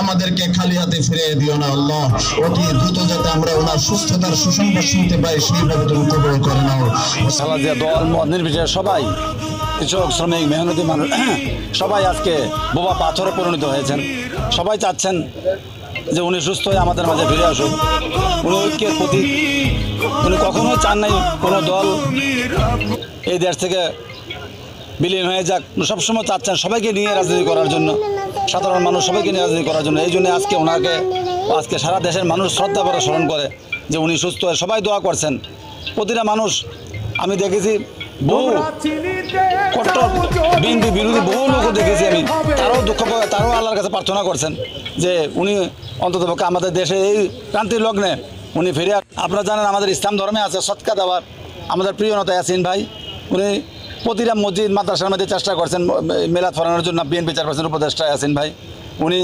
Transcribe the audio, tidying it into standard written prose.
আমাদেরকে খালি হাতে ফিরিয়ে দিও না আল্লাহ। অতি দ্রুত যাতে আমরা ওনার সুস্থতার সুসংবাদ শুনতে পাই সেইভাবে তুমি কবুল করে নাও। যে দল মত নির্বিশেষে সবাই কৃষক শ্রমিক মেহনতি মানুষ সবাই আজকে বোবা পাথরে পরিণত হয়েছেন। সবাই চাচ্ছেন যে উনি সুস্থ হয়ে আমাদের মাঝে ফিরে আসুক। উনি ঐক্যের প্রতীক। উনি কখনোই চান নাই কোনো দল এই দেশ থেকে বিলীন হয়ে যাক। সবসময় চাচ্ছেন সবাইকে নিয়ে রাজনীতি করার জন্য, সাধারণ মানুষ সবাইকে নিয়ে রাজনীতি করার জন্য। এই জন্য আজকে ওনাকে আজকে সারা দেশের মানুষ শ্রদ্ধা করে স্মরণ করে যে উনি সুস্থ হয়ে সবাই দোয়া করছেন। প্রতিটা মানুষ আমি দেখেছি, বহু কট্টর বিএনপি বিরোধী বহু লোকও দেখেছি আমি, তারাও দুঃখ তারাও আল্লাহর কাছে প্রার্থনা করছেন যে উনি অন্ততপক্ষে আমাদের দেশে এই ক্রান্তির লগ্নে উনি ফিরে। আপনারা জানেন আমাদের ইসলাম ধর্মে আছে সৎকা দেওয়ার। আমাদের প্রিয় নেতা ইয়াসিন ভাই উনি প্রতিটা মসজিদ মাদ্রাসার মধ্যে চেষ্টা করছেন মিলাদ ফরানোর জন্য। বিএনপি চেয়ারপারসন উপদেষ্টা ইয়াসিন ভাই উনি